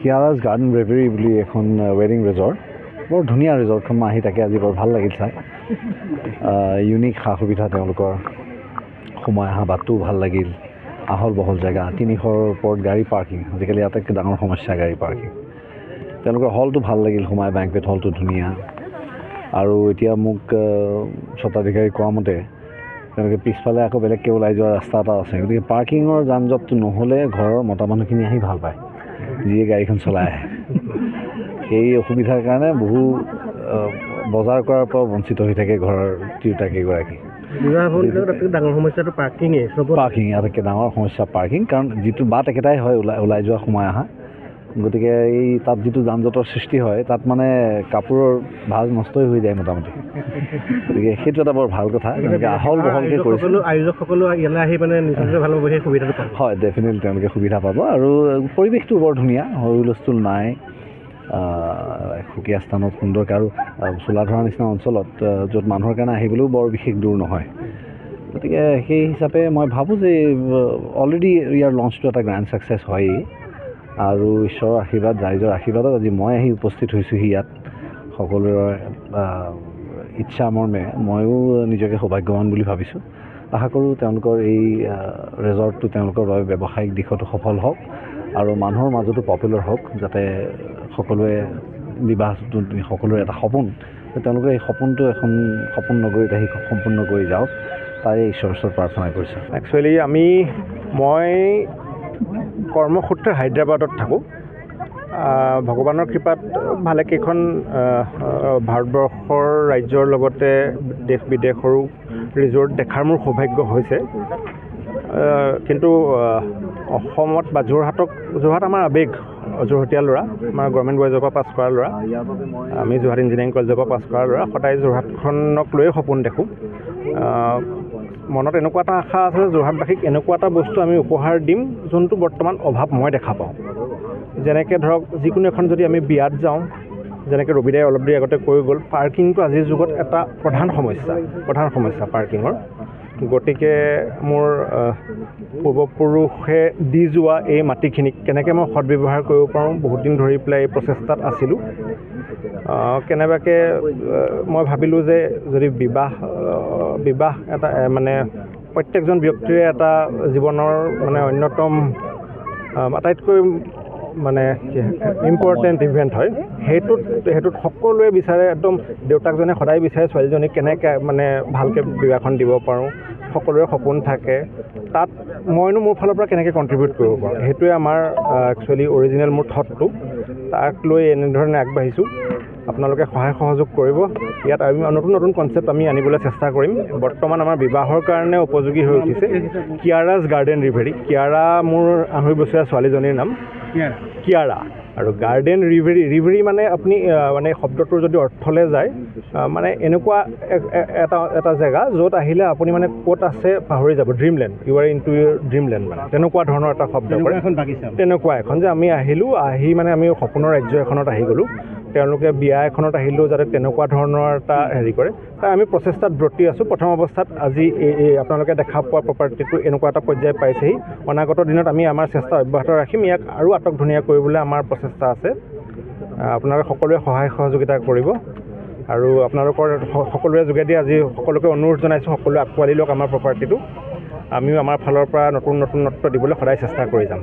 কিয়াৰাজ garden ৰেভেৰী বুলি এখন ৱেডিং ৰিজৰ্ট বৰ ধুনীয়া ৰিজৰ্টখন মই আহি তাকে আজি বৰ ভাল লাগিল চাই ইউনিক সা সুবিধা তেওঁলোকৰ সোমাই অহা বাটটোও ভাল লাগিল আহল বহল জেগা 300ৰ ওপৰত গাড়ী পাৰ্কিং আজিকালি আটাইতকৈ ডাঙৰ সমস্যা গাড়ী পাৰ্কিং তেওঁলোকৰ হলটো ভাল লাগিল সোমাই বেংকুৱেট হলটো ধুনীয়া আৰু এতিয়া মোক স্বত্বাধিকাৰী কোৱা মতে তেওঁলোকে পিছফালে আকৌ বেলেগকৈ ওলাই যোৱা ৰাস্তা এটা আছে গতিকে পাৰ্কিঙৰ যান জঁটটো নহ'লে ঘৰৰ মতা মানুহখিনি আহি ভাল পায় যিয়ে গাড়ীখন চলাই আহে সেই অসুবিধাৰ কাৰণে বহু বজাৰ কৰাৰ পৰা বঞ্চিত হৈ থাকে ঘৰৰ তিৰোতাকেইগৰাকী ডাঙৰ সমস্যাটো পাৰ্কিঙে পাৰ্কিং আটাইতকৈ ডাঙৰ সমস্যা পাৰ্কিং কাৰণ যিটো বাট একেটাই হয় ওলাই যোৱা সময় অহা গতিকে এই তাত যিটো যান জঁটৰ সৃষ্টি হয় তাত মানে কাপোৰৰ ভাজ নষ্টই হৈ যায় মোটামুটি গতিকে সেইটো এটা বৰ ভাল কথা যেনেকৈ আহল বহলকৈ কৰিছে আয়োজকসকলো ইয়ালৈ আহি মানে নিজকে ভাল পাব সেই সুবিধাটো পাব হয় ডেফিনেটলি তেওঁলোকে সুবিধা পাব আৰু পৰিৱেশটো বৰ ধুনীয়া হুলস্থুল নাই সুকীয়া স্থানত সুন্দৰকৈ আৰু চোলাধৰা নিচিনা অঞ্চলত য'ত মানুহৰ কাৰণে আহিবলৈও বৰ বিশেষ দূৰ নহয় গতিকে সেই হিচাপে মই ভাবোঁ যে অলৰেডি ইয়াৰ লঞ্চটো এটা গ্ৰেণ্ড ছাকচেছ হয়েই আৰু ঈশ্বৰৰ আশীৰ্বাদ ৰাইজৰ আশীৰ্বাদত আজি মই আহি উপস্থিত হৈছোঁহি ইয়াত সকলোৰে ইচ্ছা মৰ্মে ময়ো নিজকে সৌভাগ্যৱান বুলি ভাবিছোঁ আশা কৰোঁ তেওঁলোকৰ এই ৰিজৰ্টটো তেওঁলোকৰ বাবে ব্যৱসায়িক দিশতো সফল হওক আৰু মানুহৰ মাজতো পপুলাৰ হওক যাতে সকলোৱে বিবাহটো সকলোৰে এটা সপোন তেওঁলোকে এই সপোনটো এখন সপোন নগৰীত আহি সম্পূৰ্ণ কৰি যাওক তাৰে ঈশ্বৰৰ ওচৰত প্ৰাৰ্থনা কৰিছোঁ একচুৱেলি মই কৰ্মসূত্ৰে হায়দৰাবাদত থাকোঁ ভগৱানৰ কৃপাত ভালেকেইখন ভাৰতবৰ্ষৰ ৰাজ্যৰ লগতে দেশ বিদেশৰো ৰিজৰ্ট দেখাৰ মোৰ সৌভাগ্য হৈছে কিন্তু অসমত বা যোৰহাট আমাৰ আৱেগ যোৰহাটীয়া ল'ৰা আমাৰ গভৰ্ণমেণ্ট বইজৰ পৰা পাছ কৰা ল'ৰা আমি যোৰহাট ইঞ্জিনিয়াৰিং কলেজৰ পৰা পাছ কৰা ল'ৰা সদায় যোৰহাটখনক লৈয়ে সপোন দেখোঁ মনত এনেকুৱা এটা আশা আছে যোৰহাটবাসীক এনেকুৱা এটা বস্তু আমি উপহাৰ দিম যোনটো বৰ্তমান অভাৱ মই দেখা পাওঁ যেনেকৈ ধৰক যিকোনো এখন যদি আমি বিয়াত যাওঁ যেনেকৈ ৰবিদাই অলপ দেৰি আগতে কৈ গ'ল পাৰ্কিংটো আজিৰ যুগত এটা প্ৰধান সমস্যা পাৰ্কিঙৰ গতিকে মোৰ পূৰ্বপুৰুষে দি যোৱা এই মাটিখিনিক কেনেকৈ মই সদব্যৱহাৰ কৰিব পাৰোঁ বহুত দিন ধৰি পেলাই এই প্ৰচেষ্টাত আছিলোঁ কেনেবাকৈ মই ভাবিলোঁ যে যদি বিবাহ এটা মানে প্ৰত্যেকজন ব্যক্তিৰে এটা জীৱনৰ মানে অন্যতম আটাইতকৈ মানে ইম্পৰ্টেণ্ট ইভেণ্ট হয় সেইটোত সকলোৱে বিচাৰে একদম দেউতাকজনে সদায় বিচাৰে ছোৱালীজনীক কেনেকৈ মানে ভালকৈ বিবাহখন দিব পাৰোঁ সকলোৰে সপোন থাকে তাত মইনো মোৰ ফালৰ পৰা কেনেকৈ কণ্ট্ৰিবিউট কৰিব পাৰোঁ সেইটোৱে আমাৰ একচুৱেলি অৰিজিনেল মোৰ থটটো তাক লৈ এনেধৰণে আগবাঢ়িছোঁ আপোনালোকে সহায় সহযোগ কৰিব ইয়াত আমি নতুন কনচেপ্ট আমি আনিবলৈ চেষ্টা কৰিম বৰ্তমান আমাৰ বিবাহৰ কাৰণে উপযোগী হৈ উঠিছে কিয়াৰাজ গাৰ্ডেন ৰিভেৰী কিয়াৰা মোৰ 8 বছৰীয়া ছোৱালীজনীৰ নাম কিয়াৰা আৰু গাৰ্ডেন ৰিভেৰী মানে আপুনি মানে শব্দটোৰ যদি অৰ্থলৈ যায় মানে এনেকুৱা এটা জেগা য'ত আহিলে আপুনি মানে ক'ত আছে পাহৰি যাব dreamland you are into your dreamland মানে তেনেকুৱা ধৰণৰ এটা শব্দ কৰে তেনেকুৱা এখন যে আমি আহি মানে আমি সপোনৰ ৰাজ্য এখনত আহি গ'লোঁ তেওঁলোকে বিয়া এখনত আহিলেও যাতে তেনেকুৱা ধৰণৰ এটা হেৰি কৰে তাই আমি প্ৰচেষ্টাত ব্ৰতী আছোঁ প্ৰথম অৱস্থাত আজি এই আপোনালোকে দেখা পোৱা প্ৰপাৰ্টিটো এনেকুৱা এটা পৰ্যায় পাইছেহি অনাগত দিনত আমি আমাৰ চেষ্টা অব্যাহত ৰাখিম ইয়াক আৰু আটক ধুনীয়া কৰিবলৈ আমাৰ প্ৰচেষ্টা আছে আপোনালোকে সকলোৱে সহায় সহযোগিতা কৰিব আৰু আপোনালোকৰ সকলোৰে যোগেদি আজি সকলোকে অনুৰোধ জনাইছোঁ সকলোৱে আঁকোৱালি লওক আমাৰ প্ৰপাৰ্টিটো আমিও আমাৰ ফালৰ পৰা নতুনত্ব দিবলৈ সদায় চেষ্টা কৰি যাম